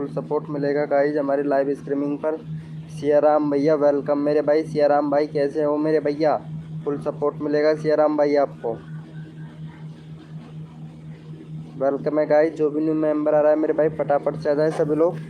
Full support मिलेगा guys हमारी live streaming पर। सियाराम भैया वेलकम मेरे भाई। सियाराम भाई कैसे हो मेरे भैया? फुल सपोर्ट मिलेगा सियाराम भाई आपको। वेलकम है गाइज, जो भी न्यू मेंबर आ रहा है मेरे भाई फटाफट से आ जाए सभी लोग।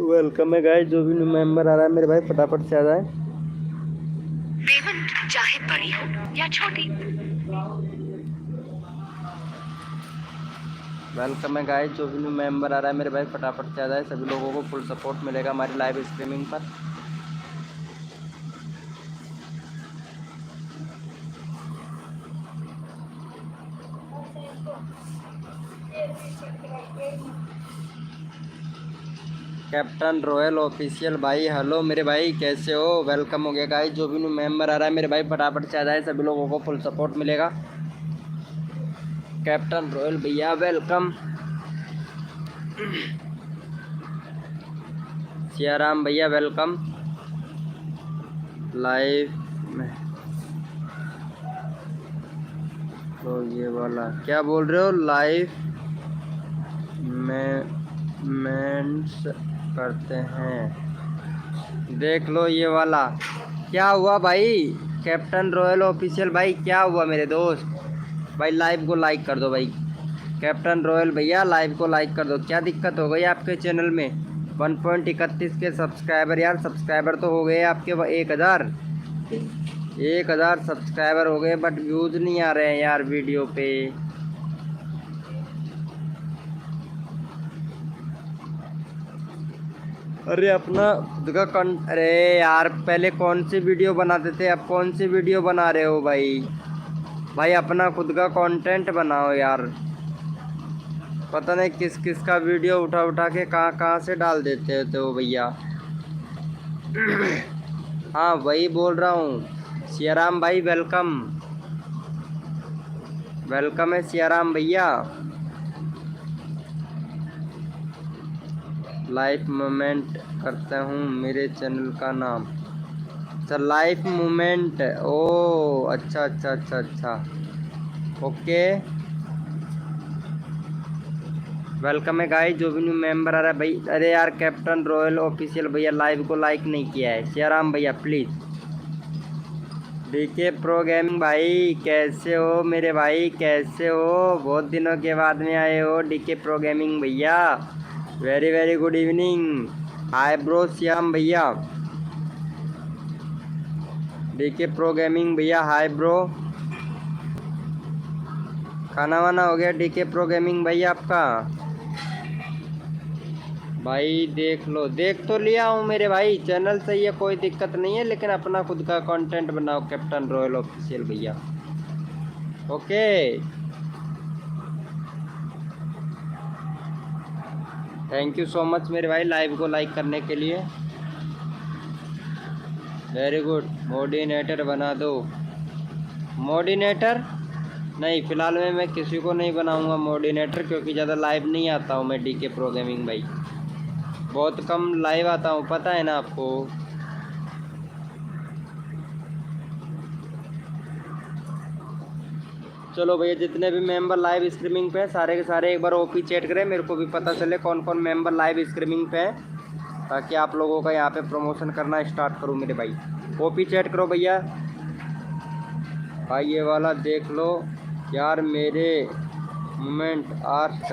वेलकम है गाइस, जो भी न्यू मेंबर आ रहा है मेरे भाई फटाफट से आ जाए। पेमेंट चाहे बड़ी हो या छोटी। वेलकम है गाइस, जो भी न्यू मेंबर आ रहा है मेरे भाई फटाफट से आ जाए। सभी लोगों को फुल सपोर्ट मिलेगा हमारी लाइव स्ट्रीमिंग पर। कैप्टन रॉयल ऑफिशियल भाई हेलो मेरे भाई कैसे हो? वेलकम हो गया गाइस, जो भी न्यू मेंबर आ रहा है मेरे भाई फटाफट से आ जाए। सभी लोगों को फुल सपोर्ट मिलेगा। कैप्टन रॉयल भैया वेलकम। सियाराम भैया वेलकम लाइव में। तो ये वाला क्या बोल रहे हो? लाइव में मेंस करते हैं, देख लो ये वाला। क्या हुआ भाई? कैप्टन रॉयल ऑफिशियल भाई क्या हुआ मेरे दोस्त? भाई लाइव को लाइक कर दो भाई। कैप्टन रॉयल भैया लाइव को लाइक कर दो। क्या दिक्कत हो गई आपके चैनल में? 1.31 के सब्सक्राइबर यार। सब्सक्राइबर तो हो गए आपके 1000 सब्सक्राइबर हो गए, बट व्यूज़ नहीं आ रहे हैं यार वीडियो पे। अरे अपना खुद का अरे यार पहले कौन सी वीडियो बनाते थे, अब कौन सी वीडियो बना रहे हो भाई? भाई अपना खुद का कंटेंट बनाओ यार। पता नहीं किस किस का वीडियो उठा उठा के कहाँ कहाँ से डाल देते हो तो भैया। हाँ वही बोल रहा हूँ। सियाराम भाई वेलकम। वेलकम है सियाराम भैया। लाइफ मोमेंट करता हूँ मेरे चैनल का नाम। अच्छा लाइफ मोमेंट, ओ अच्छा अच्छा अच्छा अच्छा ओके। वेलकम है गाइस, जो भी न्यू मेंबर आ रहा है भाई। अरे यार कैप्टन रॉयल ऑफिशियल भैया लाइव को लाइक नहीं किया है। सियाराम भैया प्लीज़। डीके प्रो गेमिंग भाई कैसे हो मेरे भाई कैसे हो? बहुत दिनों के बाद में आए हो डीके प्रो गेमिंग भैया। Very very good evening. Hi bro Shyam भैया। डीके प्रो गेमिंग भैया हाय ब्रो। खाना वाना हो गया डीके प्रो गेमिंग भैया आपका? भाई देख लो, देख तो लिया हूँ मेरे भाई। चैनल सही है कोई दिक्कत नहीं है, लेकिन अपना खुद का कंटेंट बनाओ कैप्टन रॉयल ऑफिशियल भैया। Okay thank you so much मेरे भाई लाइव को लाइक करने के लिए। Very good. मोडिनेटर बना दो। मोडिनेटर नहीं, फ़िलहाल में मैं किसी को नहीं बनाऊंगा मोडिनेटर, क्योंकि ज़्यादा लाइव नहीं आता हूँ मैं डीके प्रो गेमिंग भाई। बहुत कम लाइव आता हूँ, पता है ना आपको। चलो भैया जितने भी मेंबर लाइव स्ट्रीमिंग पे हैं सारे के सारे एक बार ओपी चैट करें, मेरे को भी पता चले कौन कौन मेंबर लाइव स्ट्रीमिंग पे हैं, ताकि आप लोगों का यहाँ पे प्रमोशन करना स्टार्ट करूँ मेरे भाई। ओपी चैट करो भैया। भाई ये वाला देख लो यार मेरे मोमेंट आर्ट।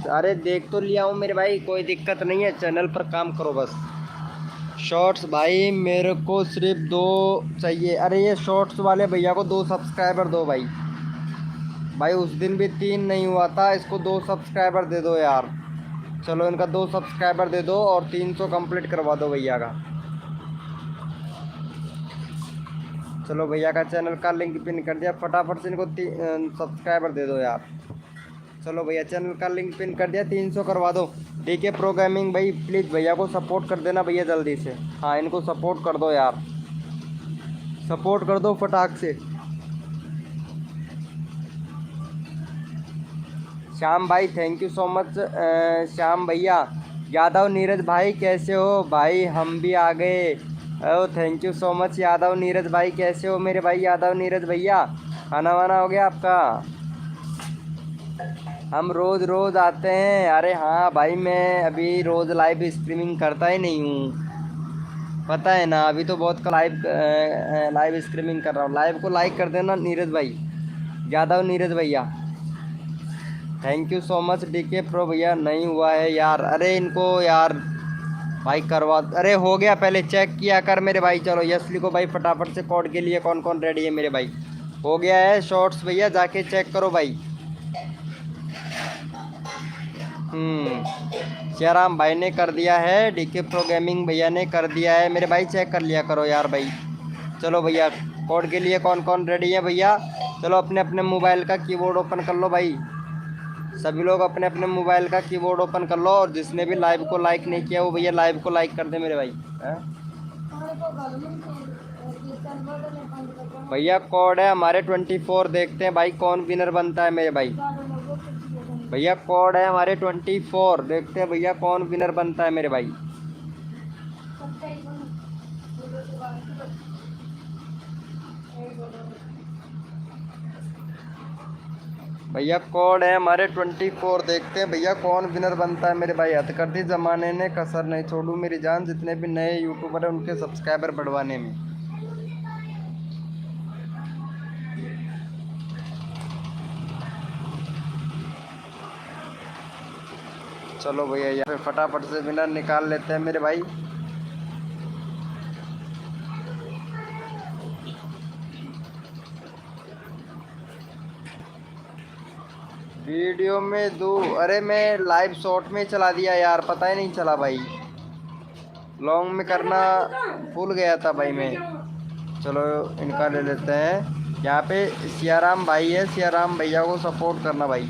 अरे देख तो लिया हूँ मेरे भाई, कोई दिक्कत नहीं है, चैनल पर काम करो बस। शॉर्ट्स भाई मेरे को सिर्फ 2 चाहिए। अरे ये शॉर्ट्स वाले भैया को 2 सब्सक्राइबर दो भाई। भाई उस दिन भी 3 नहीं हुआ था, इसको 2 सब्सक्राइबर दे दो यार। चलो इनका 2 सब्सक्राइबर दे दो और 300 कंप्लीट करवा दो भैया का। चलो भैया का चैनल का लिंक पिन कर दिया, फटाफट से इनको सब्सक्राइबर दे दो यार। चलो भैया चैनल का लिंक पिन कर दिया, 300 करवा दो। डीके प्रो गेमिंग भाई प्लीज़ भैया को सपोर्ट कर देना भैया जल्दी से। हाँ इनको सपोर्ट कर दो यार। सपोर्ट कर दो फटाक से। श्याम भाई thank you so much. Shyam भैया। यादव नीरज भाई कैसे हो भाई, हम भी आ गए। Oh thank you so much Yadav Neeraj भाई, कैसे हो मेरे भाई यादव नीरज भैया, खाना वाना हो गया आपका? हम रोज़ रोज़ आते हैं। अरे हाँ भाई, मैं अभी रोज़ लाइव स्ट्रीमिंग करता ही नहीं हूँ, पता है ना। अभी तो बहुत लाइव स्ट्रीमिंग कर रहा हूँ। लाइव को लाइक कर देना नीरज भाई, यादव नीरज भैया। Thank you so much DK pro भैया। नहीं हुआ है यार, अरे इनको यार भाई करवा, अरे हो गया, पहले चेक किया कर मेरे भाई। चलो यस लिखो भाई फटाफट से, कोड के लिए कौन कौन रेडी है मेरे भाई। हो गया है शॉर्ट्स भैया, जाके चेक करो भाई। सियाराम भाई ने कर दिया है, डीके प्रो गेमिंग भैया ने कर दिया है मेरे भाई, चेक कर लिया करो यार भाई। चलो भैया कोड के लिए कौन कौन रेडी है भैया। चलो अपने अपने मोबाइल का कीबोर्ड ओपन कर लो भाई, सभी लोग अपने अपने मोबाइल का कीबोर्ड ओपन कर लो। और जिसने भी लाइव को लाइक नहीं किया वो भैया लाइव को लाइक कर दे मेरे भाई। भैया कोड है हमारे 24, देखते हैं भाई कौन विनर बनता है मेरे भाई। भैया कोड है हमारे 24, देखते हैं भैया कौन विनर बनता है मेरे भाई। भैया कोड है हमारे 24, देखते हैं भैया कौन विनर बनता है मेरे भाई। हथकरघी जमाने ने कसर नहीं छोड़ू मेरी जान, जितने भी नए यूट्यूबर हैं उनके सब्सक्राइबर बढ़वाने में। चलो भैया यहाँ पे फटाफट से विनर निकाल लेते हैं मेरे भाई। वीडियो में दो, अरे मैं लाइव शॉर्ट में चला दिया यार, पता ही नहीं चला भाई, लॉन्ग में करना भूल गया था भाई मैं। चलो इनका ले लेते हैं। यहाँ पे सियाराम भाई है, सियाराम भैया को सपोर्ट करना भाई।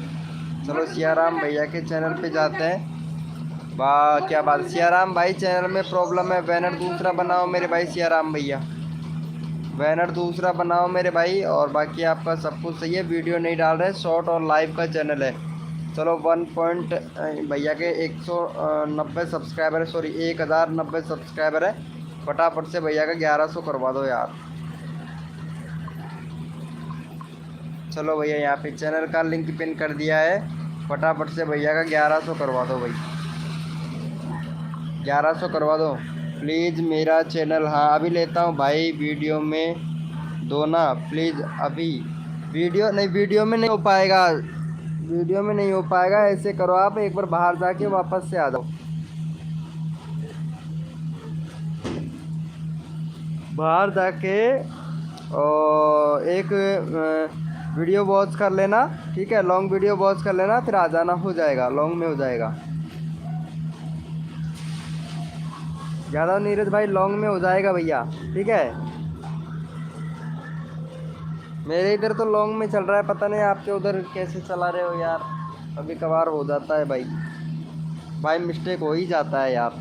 चलो सियाराम भैया के चैनल पे जाते हैं। वाह क्या बात, सियाराम भाई चैनल में प्रॉब्लम है, बैनर दूसरा बनाओ मेरे भाई। सियाराम भैया बैनर दूसरा बनाओ मेरे भाई, और बाकी आपका सब कुछ सही है। वीडियो नहीं डाल रहे, शॉर्ट और लाइव का चैनल है। चलो 1 पॉइंट भैया के 190 सब्सक्राइबर है, सॉरी 1090 सब्सक्राइबर है। फटाफट से भैया का 1100 करवा दो यार। चलो भैया यहाँ पे चैनल का लिंक पिन कर दिया है, फटाफट से भैया का 1100 करवा दो भाई, 1100 करवा दो प्लीज़ मेरा चैनल। हाँ अभी लेता हूँ भाई, वीडियो में दो ना प्लीज़। अभी वीडियो नहीं, वीडियो में नहीं हो पाएगा, वीडियो में नहीं हो पाएगा। ऐसे करो आप एक बार बाहर जाके वापस से आ जाओ, बाहर जाके और एक वीडियो वॉच कर लेना, ठीक है, लॉन्ग वीडियो वॉच कर लेना, फिर आ जाना, हो जाएगा, लॉन्ग में हो जाएगा। यादव नीरज भाई लॉन्ग में हो जाएगा भैया, ठीक है। मेरे इधर तो लॉन्ग में चल रहा है, पता नहीं आपके उधर कैसे चला रहे हो यार। कभी कभार हो जाता है भाई, भाई मिस्टेक हो ही जाता है यार।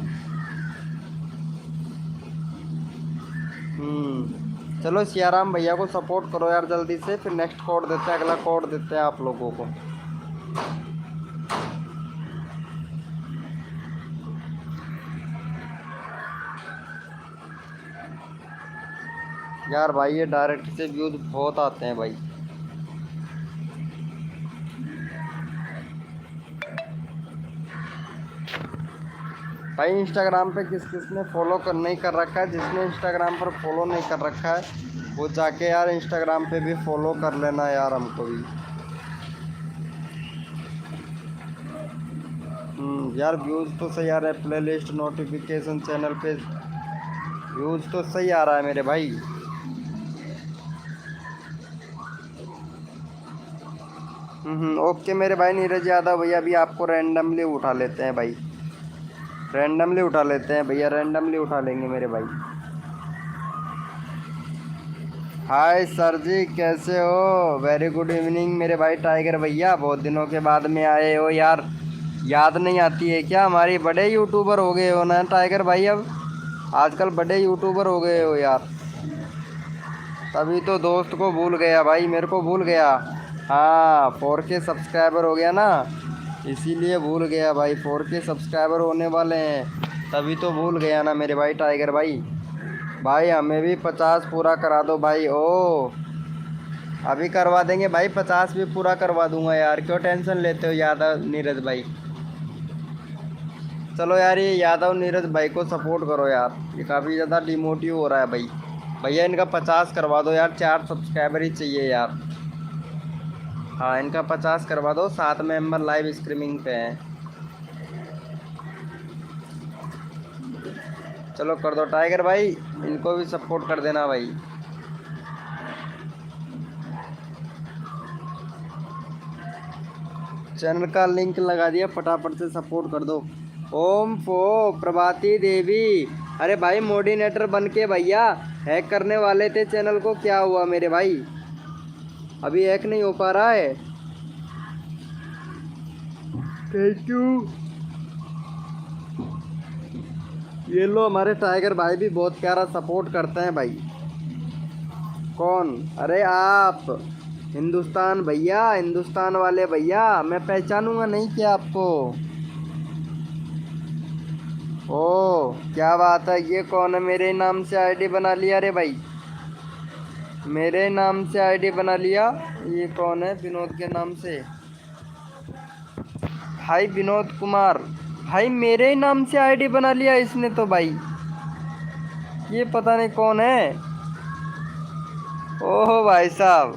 चलो सियाराम भैया को सपोर्ट करो यार जल्दी से, फिर नेक्स्ट कोड देते हैं, अगला कोड देते हैं आप लोगों को। यार भाई ये डायरेक्ट से व्यूज बहुत आते हैं भाई। भाई इंस्टाग्राम पे किस किस ने फॉलो कर नहीं कर रखा है, जिसने इंस्टाग्राम पर फॉलो नहीं कर रखा है वो जाके यार इंस्टाग्राम पे भी फॉलो कर लेना यार, हमको भी। यार व्यूज़ तो सही आ रहा है, प्ले लिस्ट नोटिफिकेशन चैनल पे व्यूज़ तो सही आ रहा है मेरे भाई। ओके मेरे भाई नीरज यादव भैया, अभी आपको रैंडमली उठा लेते हैं भाई, रैंडमली उठा लेते हैं भैया, रैंडमली उठा लेंगे मेरे भाई। हाय सर जी कैसे हो, वेरी गुड इवनिंग मेरे भाई टाइगर भैया, बहुत दिनों के बाद में आए हो यार, याद नहीं आती है क्या हमारी? बड़े यूट्यूबर हो गए हो ना टाइगर भाई, अब आजकल बड़े यूट्यूबर हो गए हो यार। तभी तो दोस्त को भूल गया भाई, मेरे को भूल गया। हाँ 4K सब्सक्राइबर हो गया ना, इसीलिए भूल गया भाई। 4K सब्सक्राइबर होने वाले हैं, तभी तो भूल गया ना मेरे भाई टाइगर भाई। भाई हमें भी 50 पूरा करा दो भाई। ओ अभी करवा देंगे भाई, 50 भी पूरा करवा दूंगा यार, क्यों टेंशन लेते हो यादव नीरज भाई। चलो यार ये यादव नीरज भाई को सपोर्ट करो यार, ये काफ़ी ज़्यादा डिमोटिव हो रहा है भाई। भैया इनका 50 करवा दो यार, 4 सब्सक्राइबर ही चाहिए यार। हाँ इनका 50 करवा दो, 7 मेंबर लाइव स्ट्रीमिंग पे हैं। चलो कर दो टाइगर भाई, इनको भी सपोर्ट कर देना भाई। चैनल का लिंक लगा दिया, फटाफट से सपोर्ट कर दो। ओम फो प्रभाती देवी, अरे भाई मोडिनेटर बन के भैया हैक करने वाले थे चैनल को, क्या हुआ मेरे भाई? अभी हैक नहीं हो पा रहा है। Thank you. ये लो, हमारे टाइगर भाई भी बहुत प्यारा सपोर्ट करते हैं भाई। कौन? अरे आप हिंदुस्तान भैया, हिंदुस्तान वाले भैया, मैं पहचानूंगा नहीं क्या आपको? ओ क्या बात है, ये कौन है? मेरे नाम से आईडी बना लिया रे भाई, मेरे नाम से आईडी बना लिया। ये कौन है? विनोद के नाम से भाई, विनोद कुमार भाई, मेरे ही नाम से आईडी बना लिया इसने तो भाई। ये पता नहीं कौन है। ओहो भाई साहब,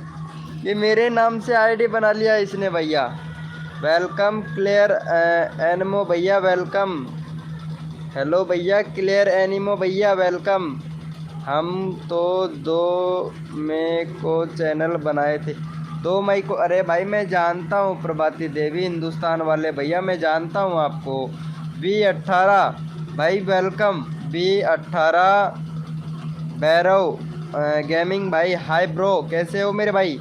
ये मेरे नाम से आईडी बना लिया इसने भैया। वेलकम क्लियर एनिमो भैया, वेलकम। हेलो भैया क्लियर एनिमो भैया, वेलकम। हम तो 2 मई को चैनल बनाए थे, 2 मई को। अरे भाई मैं जानता हूँ प्रभाती देवी, हिंदुस्तान वाले भैया, मैं जानता हूँ आपको। B18 भाई वेलकम। B18 भैरव गेमिंग भाई, हाय ब्रो, कैसे हो मेरे भाई?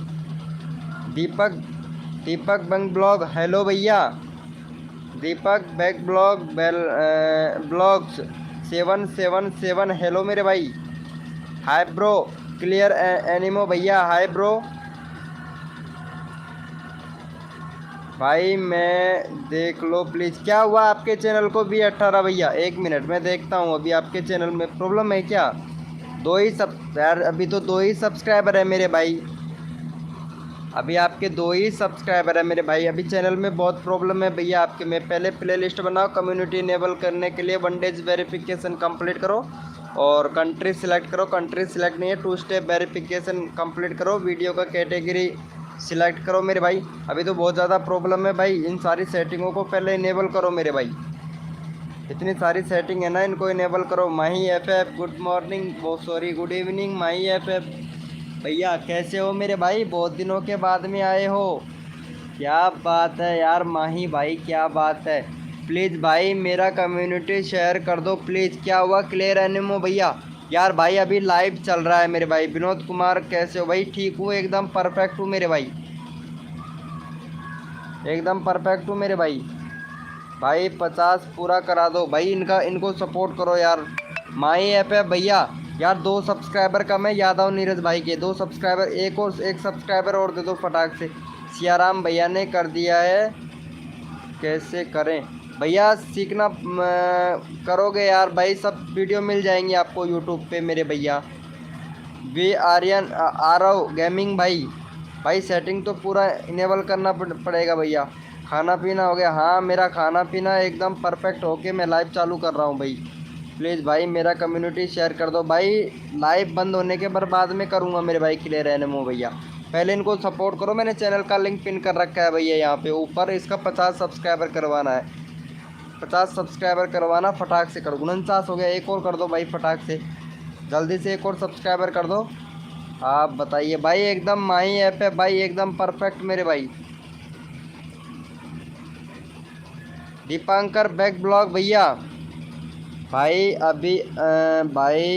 दीपक बंग ब्लॉग, हेलो भैया। दीपक बैक ब्लॉग ब्लॉग्स 777, हेलो मेरे भाई। हाय ब्रो क्लियर एनिमो भैया, हाय ब्रो। भाई मैं देख लो प्लीज़, क्या हुआ आपके चैनल को? B18 भैया 1 मिनट मैं देखता हूँ, अभी आपके चैनल में प्रॉब्लम है क्या? यार अभी तो 2 ही सब्सक्राइबर है मेरे भाई, अभी आपके 2 ही सब्सक्राइबर है मेरे भाई। अभी चैनल में बहुत प्रॉब्लम है भैया आपके में। पहले प्लेलिस्ट बनाओ, कम्युनिटी इनेबल करने के लिए 1 डेज वेरिफिकेशन कंप्लीट करो और कंट्री सिलेक्ट करो। कंट्री सिलेक्ट नहीं है, 2 स्टेप वेरिफिकेशन कंप्लीट करो। वीडियो का कैटेगरी सिलेक्ट करो मेरे भाई। अभी तो बहुत ज़्यादा प्रॉब्लम है भाई, इन सारी सेटिंगों को पहले इनेबल करो मेरे भाई। इतनी सारी सेटिंग है ना, इनको इनेबल करो। माही FF गुड मॉर्निंग, वो सॉरी गुड इवनिंग माही FF भैया, कैसे हो मेरे भाई? बहुत दिनों के बाद में आए हो, क्या बात है यार माही भाई, क्या बात है। प्लीज़ भाई मेरा कम्युनिटी शेयर कर दो प्लीज़। क्या हुआ क्लियर एनिमो भैया? यार भाई अभी लाइव चल रहा है मेरे भाई। विनोद कुमार कैसे हो भाई? ठीक हूँ एकदम परफेक्ट हूँ मेरे भाई, एकदम परफेक्ट हूँ मेरे भाई। भाई 50 पूरा करा दो भाई, इनको सपोर्ट करो यार। माही FF भैया यार 2 सब्सक्राइबर कम है यादव नीरज भाई के, 2 सब्सक्राइबर, एक सब्सक्राइबर और दे दो फटाक से। सियाराम भैया ने कर दिया है, कैसे करें भैया? सीखना करोगे यार भाई, सब वीडियो मिल जाएंगी आपको यूट्यूब पे मेरे भैया। वी आर्यन आरव गेमिंग भाई सेटिंग तो पूरा इनेबल करना पड़ेगा भैया। खाना पीना हो गया? हाँ मेरा खाना पीना एकदम परफेक्ट होके मैं लाइव चालू कर रहा हूँ भाई। प्लीज़ भाई मेरा कम्युनिटी शेयर कर दो भाई, लाइव बंद होने के बाद में करूँगा मेरे भाई क्लियर एनिमो भैया। पहले इनको सपोर्ट करो, मैंने चैनल का लिंक पिन कर रखा है भैया यहाँ पे ऊपर। इसका 50 सब्सक्राइबर करवाना है, 50 सब्सक्राइबर करवाना फटाक से करो। 49 हो गया, एक और कर दो भाई फटाक से, जल्दी से एक और सब्सक्राइबर कर दो। आप बताइए भाई, एकदम माही FF भाई एकदम परफेक्ट मेरे भाई। दीपांकर बैक ब्लॉग भैया भाई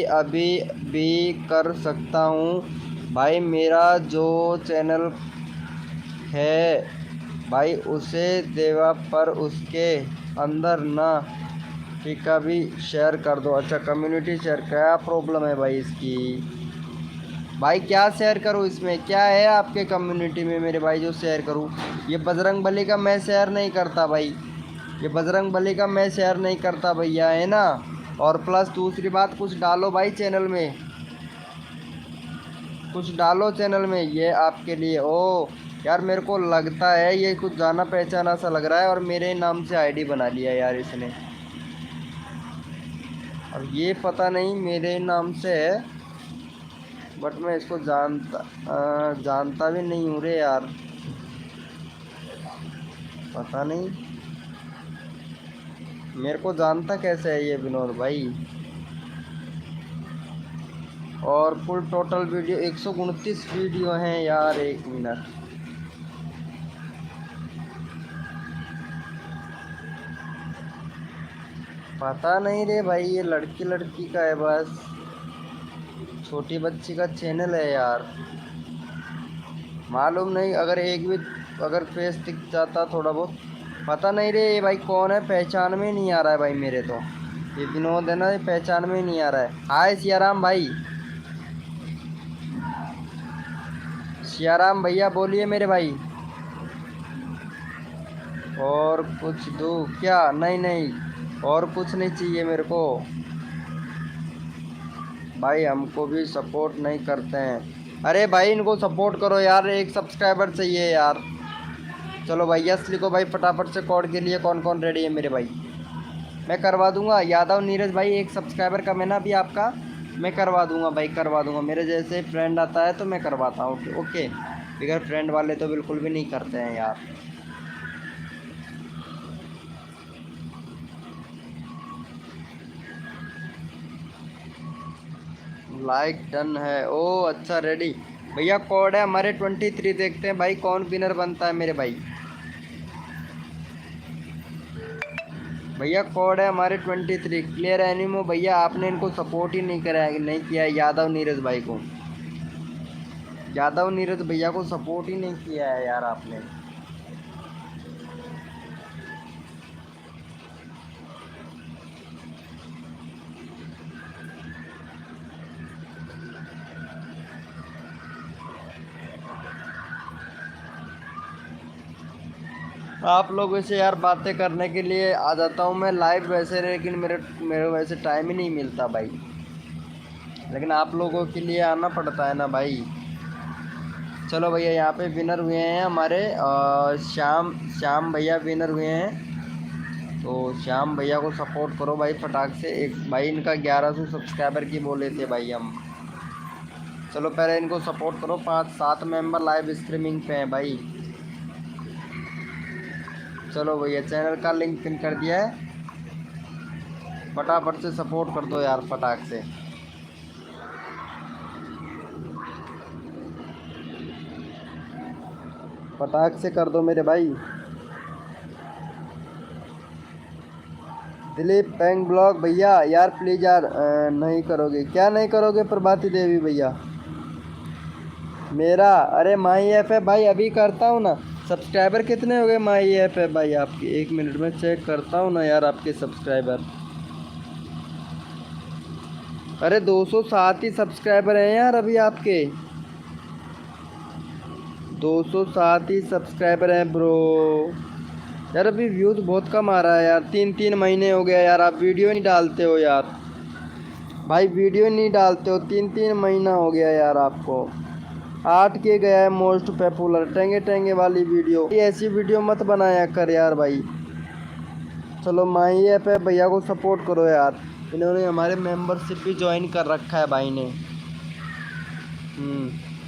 अभी भी कर सकता हूँ भाई, मेरा जो चैनल है भाई उसे देवा पर उसके अंदर ना कि कभी शेयर कर दो। अच्छा कम्युनिटी शेयर, क्या प्रॉब्लम है भाई इसकी? भाई क्या शेयर करूँ इसमें, क्या है आपके कम्युनिटी में मेरे भाई जो शेयर करूँ? ये बजरंग बली का मैं शेयर नहीं करता भाई, ये बजरंग बली का मैं शेयर नहीं करता भैया, है ना। और प्लस दूसरी बात, कुछ डालो भाई चैनल में, कुछ डालो चैनल में, ये आपके लिए। ओ यार, मेरे को लगता है ये कुछ जाना पहचाना सा लग रहा है, और मेरे नाम से आईडी बना लिया यार इसने। और ये पता नहीं मेरे नाम से है, बट मैं इसको जानता भी नहीं हूँ रे यार, पता नहीं मेरे को जानता कैसे है ये विनोद भाई। और कुल टोटल वीडियो 129 वीडियो हैं यार, 1 मिनट। पता नहीं रे भाई, ये लड़की लड़की का है बस, छोटी बच्ची का चैनल है यार, मालूम नहीं। अगर एक भी अगर फेस दिख जाता थोड़ा बहुत, पता नहीं रे ये भाई कौन है, पहचान में नहीं आ रहा है भाई मेरे तो। ये विनोद है ना, ये पहचान में नहीं आ रहा है। हाय सियाराम भाई, सियाराम भैया बोलिए मेरे भाई। और कुछ दूँ क्या? नहीं नहीं, और कुछ नहीं चाहिए मेरे को भाई, हमको भी सपोर्ट नहीं करते हैं। अरे भाई इनको सपोर्ट करो यार, 1 सब्सक्राइबर चाहिए यार। चलो भाई यस लिखो भाई फटाफट से, कोड के लिए कौन कौन रेडी है मेरे भाई? मैं करवा दूंगा यादव नीरज भाई, 1 सब्सक्राइबर का मैं ना अभी आपका मैं करवा दूंगा भाई, करवा दूंगा। मेरे जैसे फ्रेंड आता है तो मैं करवाता हूँ, ओके ओके। बगैर फ्रेंड वाले तो बिल्कुल भी नहीं करते हैं यार। लाइक डन है, ओ अच्छा रेडी भैया। कोड है हमारे 23, देखते हैं भाई कौन विनर बनता है मेरे भाई। भैया कोड है हमारे 23, क्लियर एनिमो भैया। आपने इनको सपोर्ट ही नहीं करा, नहीं किया है यादव नीरज भाई को, यादव नीरज भैया को सपोर्ट ही नहीं किया है यार आपने। आप लोगों से यार बातें करने के लिए आ जाता हूँ मैं लाइव वैसे, लेकिन मेरे मेरे वैसे टाइम ही नहीं मिलता भाई, लेकिन आप लोगों के लिए आना पड़ता है ना भाई। चलो भैया यहाँ पे विनर हुए हैं हमारे श्याम श्याम भैया विनर हुए हैं, तो श्याम भैया को सपोर्ट करो भाई फटाक से। एक भाई इनका 1100 सब्सक्राइबर की बोले थे भाई हम। चलो पहले इनको सपोर्ट करो, 5-7 मेंबर लाइव स्ट्रीमिंग पे हैं भाई। चलो भैया चैनल का लिंक पिन कर दिया है, फटाफट से सपोर्ट कर दो यार फटाक से। फटाक से कर दो मेरे भाई। दिलीप बैंक ब्लॉग भैया यार प्लीज़ यार, नहीं करोगे क्या? नहीं करोगे प्रभाती देवी भैया मेरा? अरे माई ऐप है भाई, अभी करता हूँ ना। सब्सक्राइबर कितने हो गए माई ऐप है भाई आपकी? 1 मिनट में चेक करता हूँ ना यार आपके सब्सक्राइबर। अरे 207 ही सब्सक्राइबर हैं यार अभी आपके, 207 ही सब्सक्राइबर हैं ब्रो। यार अभी व्यूज़ बहुत कम आ रहा है यार, 3-3 महीने हो गया यार, आप वीडियो नहीं डालते हो यार भाई, वीडियो नहीं डालते हो, 3-3 महीना हो गया यार आपको। 8 के गया है मोस्ट पॉपुलर, टेंगे टेंगे वाली वीडियो, ऐसी वीडियो मत बनाया कर यार भाई। चलो माई ऐप है भैया को सपोर्ट करो यार, इन्होंने हमारे मेंबरशिप भी ज्वाइन कर रखा है भाई ने।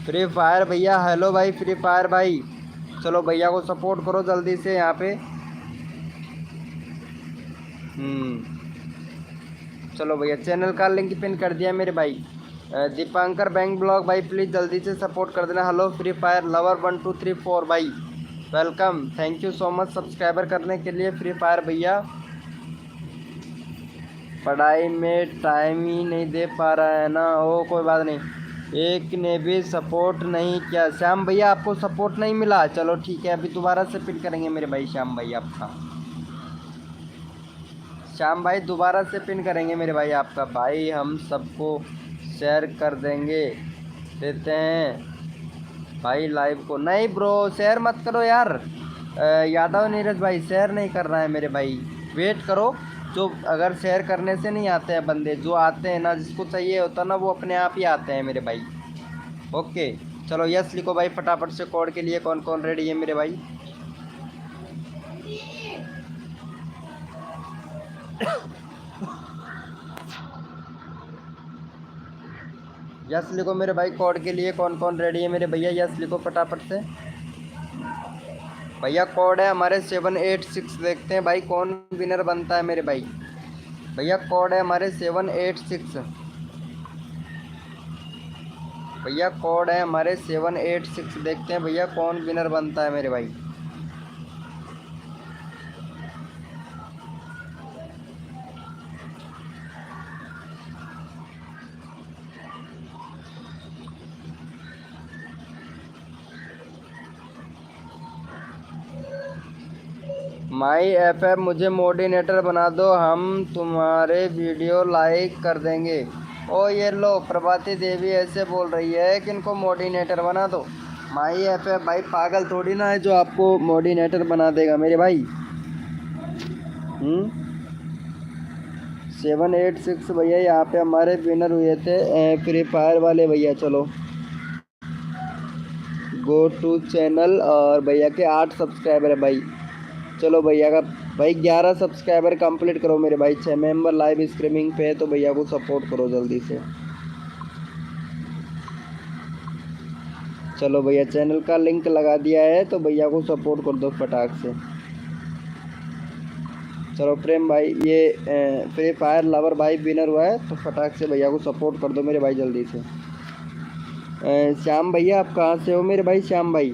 फ्री फायर भैया, हेलो भाई फ्री फायर भाई। चलो भैया को सपोर्ट करो जल्दी से यहाँ पे। चलो भैया चैनल का लिंक पिन कर दिया मेरे भाई। दीपांकर बैंक ब्लॉग भाई प्लीज़ जल्दी से सपोर्ट कर देना। हेलो फ्री फायर लवर 1 2 3 4 भाई, welcome, thank you so much subscriber करने के लिए फ्री फायर भैया। पढ़ाई में टाइम ही नहीं दे पा रहा है ना, ओ कोई बात नहीं, एक ने भी सपोर्ट नहीं किया। श्याम भैया आपको सपोर्ट नहीं मिला, चलो ठीक है अभी दोबारा से पिन करेंगे मेरे भाई श्याम भाई आपका। श्याम भाई दोबारा से पिन करेंगे मेरे भाई आपका, भाई हम सबको शेयर कर देंगे। देते हैं भाई लाइव को। नहीं ब्रो शेयर मत करो यार। यादव नीरज भाई शेयर नहीं करना है मेरे भाई, वेट करो। जो अगर शेयर करने से नहीं आते हैं बंदे, जो आते हैं ना, जिसको चाहिए होता ना, वो अपने आप ही आते हैं मेरे भाई। ओके चलो यस लिखो भाई फटाफट से। कोड के लिए कौन कौन रेडी है मेरे भाई? यस लिखो मेरे भाई, कोड के लिए कौन कौन रेडी है मेरे भैया? यस लिखो फटाफट से भैया। कोड है हमारे 786। देखते हैं भाई कौन विनर बनता है मेरे भाई। भैया कोड है हमारे 786। भैया कोड है हमारे 786। देखते हैं भैया कौन विनर बनता है मेरे भाई। माई एफ मुझे मोडिनेटर बना दो, हम तुम्हारे वीडियो लाइक कर देंगे। ओ ये लो प्रभाती देवी ऐसे बोल रही है कि इनको मोडिनेटर बना दो। माई एफ भाई पागल थोड़ी ना है जो आपको मोडिनेटर बना देगा मेरे भाई। 786 भैया यहाँ पे हमारे विनर हुए थे फ्री फायर वाले भैया। चलो गो टू चैनल, और भैया के 8 सब्सक्राइबर है भाई। चलो भैया का भाई 11 सब्सक्राइबर कंप्लीट करो मेरे भाई। 6 मेंबर लाइव स्ट्रीमिंग पे है, तो भैया को सपोर्ट करो जल्दी से। चलो भैया चैनल का लिंक लगा दिया है, तो भैया को सपोर्ट कर दो फटाक से। चलो प्रेम भाई ये फ्री फायर लवर भाई विनर हुआ है, तो फटाक से भैया को सपोर्ट कर दो मेरे भाई जल्दी से। श्याम भैया आप कहाँ से हो मेरे भाई? श्याम भाई,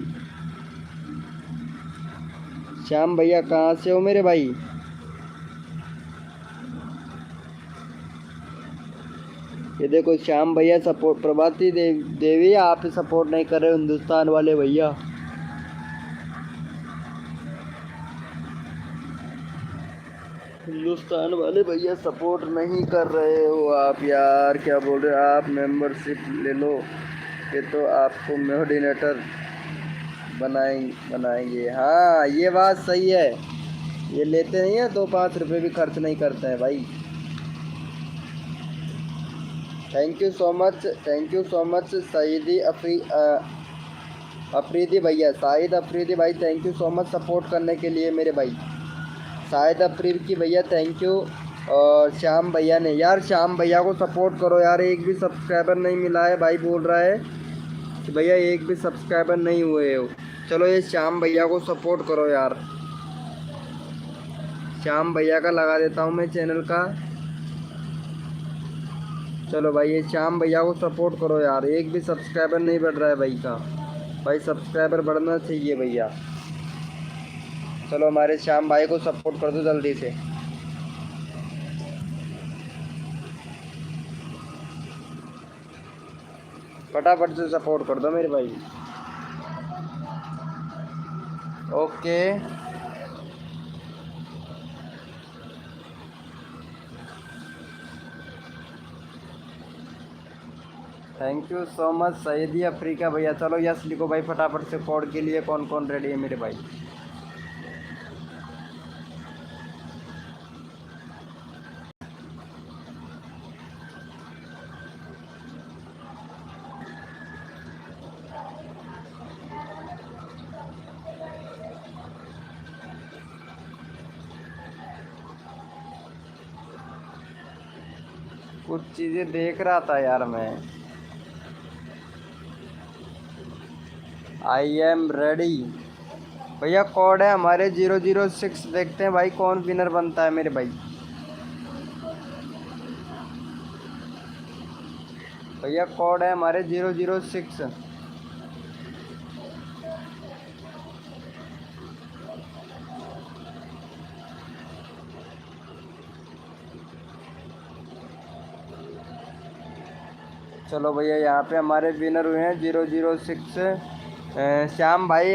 श्याम भैया कहाँ से हो मेरे भाई? ये देखो श्याम भैया सपोर्ट। प्रभाती देवी आप सपोर्ट नहीं कर रहे हिंदुस्तान वाले भैया। हिंदुस्तान वाले भैया सपोर्ट नहीं कर रहे हो आप यार, क्या बोल रहे हो आप? मेंबरशिप ले लो, ये तो आपको मोडिनेटर बनाएंगे। हाँ ये बात सही है, ये लेते नहीं है, 2-5 रुपये भी खर्च नहीं करते हैं भाई। Thank you so much, thank you so much Saeedi Afridi भैया। शाहिद अफरीदी भाई thank you so much support करने के लिए मेरे भाई। शाहिद अफरीदी भैया थैंक यू। और श्याम भैया ने, यार श्याम भैया को सपोर्ट करो यार, एक भी सब्सक्राइबर नहीं मिला है भाई। बोल रहा है कि भैया एक भी सब्सक्राइबर नहीं हुए हो। चलो ये श्याम भैया को सपोर्ट करो यार। श्याम भैया का लगा देता हूँ मैं चैनल का। चलो भाई ये श्याम भैया को सपोर्ट करो यार, एक भी सब्सक्राइबर नहीं बढ़ रहा है भाई का। भाई सब्सक्राइबर बढ़ना चाहिए भैया। चलो हमारे श्याम भाई को सपोर्ट कर दो जल्दी से। फटाफट से सपोर्ट कर दो मेरे भाई। Okay thank you so much Saeedi Africa भैया। चलो यस लिखो भाई फटाफट से। कोड के लिए कौन कौन रेडी है मेरे भाई? कुछ चीज़ें देख रहा था यार मैं। आई एम रेडी भैया। कोड है हमारे 006। देखते हैं भाई कौन विनर बनता है मेरे भाई। भैया कोड है हमारे 006। चलो भैया यहाँ पे हमारे विनर हुए हैं 006। श्याम भाई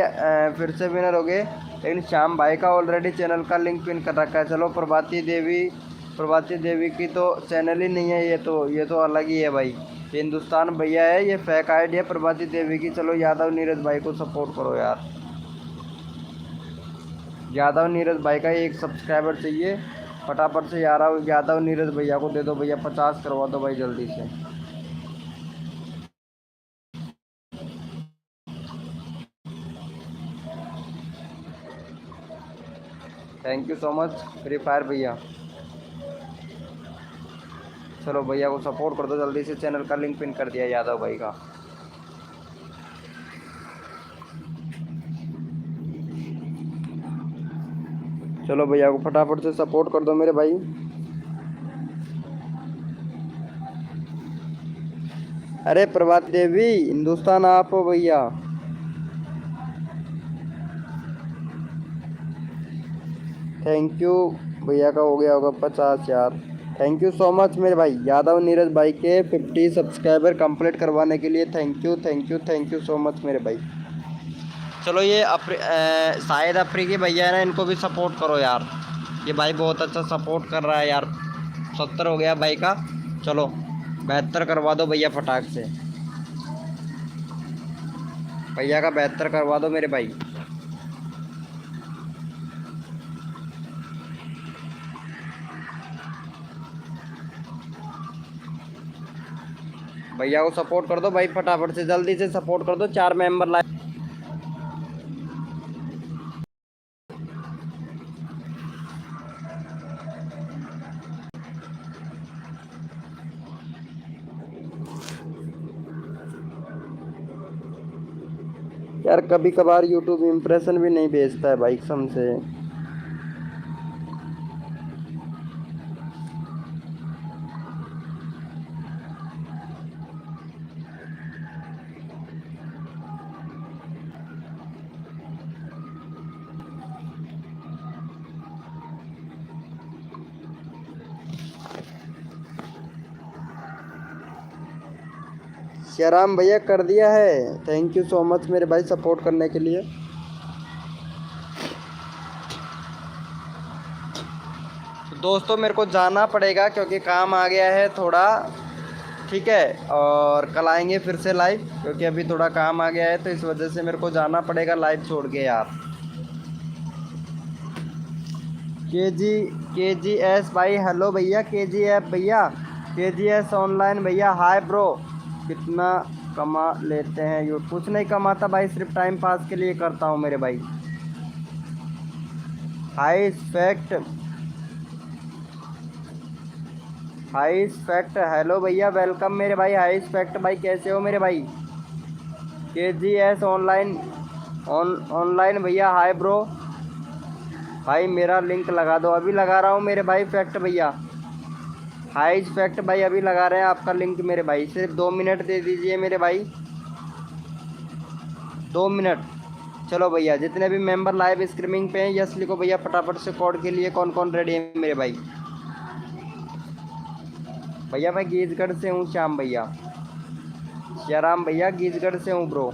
फिर से विनर हो गए, लेकिन श्याम भाई का ऑलरेडी चैनल का लिंक पिन कर रखा है। चलो प्रभाती देवी की तो चैनल ही नहीं है, ये तो अलग ही है भाई। ये हिंदुस्तान भैया है, ये फेक आईडी है प्रभाती देवी की। चलो यादव नीरज भाई को सपोर्ट करो यार। यादव नीरज भाई का एक सब्सक्राइबर चाहिए फटाफट से यार। यादव नीरज भैया को दे दो भैया, 50 करवा दो भाई जल्दी से। Thank you so much free fire भैया। चलो भैया को सपोर्ट कर दो जल्दी से, चैनल का लिंक पिन कर दिया यादव भाई का। चलो भैया को फटाफट से सपोर्ट कर दो मेरे भाई। अरे प्रभात देवी हिंदुस्तान आप हो भैया। थैंक यू भैया का हो गया होगा 50 यार। थैंक यू सो मच मेरे भाई यादव नीरज भाई के 50 सब्सक्राइबर कंप्लीट करवाने के लिए। Thank you thank you thank you so much मेरे भाई। चलो ये शायद अफ्रीकी भैया है ना, इनको भी सपोर्ट करो यार। ये भाई बहुत अच्छा सपोर्ट कर रहा है यार। 70 हो गया भाई का। चलो 72 करवा दो भैया फटाक से। भैया का 72 करवा दो मेरे भाई। भैया को सपोर्ट कर दो भाई फटाफट से, जल्दी से सपोर्ट कर दो। 4 मेंबर लाए। यार कभी कभार यूट्यूब इम्प्रेशन भी नहीं भेजता है भाई कसम से। श्याराम भैया कर दिया है। थैंक यू सो मच मेरे भाई सपोर्ट करने के लिए। दोस्तों मेरे को जाना पड़ेगा क्योंकि काम आ गया है थोड़ा, ठीक है। और कल आएंगे फिर से लाइव, क्योंकि अभी थोड़ा काम आ गया है तो इस वजह से मेरे को जाना पड़ेगा लाइव छोड़ के यार। के जी एस भाई हेलो भैया। के जी एफ भैया, के जी एस ऑनलाइन भैया हाय ब्रो। कितना कमा लेते हैं यू? कुछ नहीं कमाता भाई, सिर्फ टाइम पास के लिए करता हूँ मेरे भाई। हाई फैक्ट हेलो भैया वेलकम मेरे भाई। हाई फैक्ट भाई कैसे हो मेरे भाई? के जी एस ऑनलाइन भैया हाय ब्रो। भाई मेरा लिंक लगा दो, अभी लगा रहा हूँ मेरे भाई। फैक्ट भैया हाई फैक्ट भाई अभी लगा रहे हैं आपका लिंक मेरे भाई। सिर्फ 2 मिनट दे दीजिए मेरे भाई, 2 मिनट। चलो भैया जितने भी मेंबर लाइव स्ट्रीमिंग पे हैं यस लिखो भैया फटाफट से। कोड के लिए कौन कौन रेडी है मेरे भाई? भैया मैं गीजगढ़ से हूँ श्याम भैया। श्याराम भैया गीजगढ़ से हूँ ब्रो।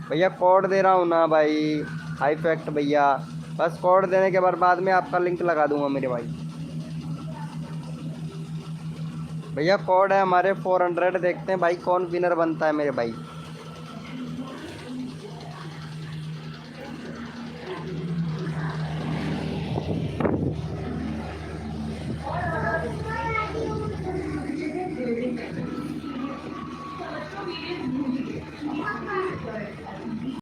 भैया कोड दे रहा हूँ ना भाई। हाई फैक्ट भैया बस कोड देने के बाद में आपका लिंक लगा दूंगा मेरे भाई। भैया कोड है हमारे 400। देखते हैं भाई कौन विनर बनता है मेरे भाई।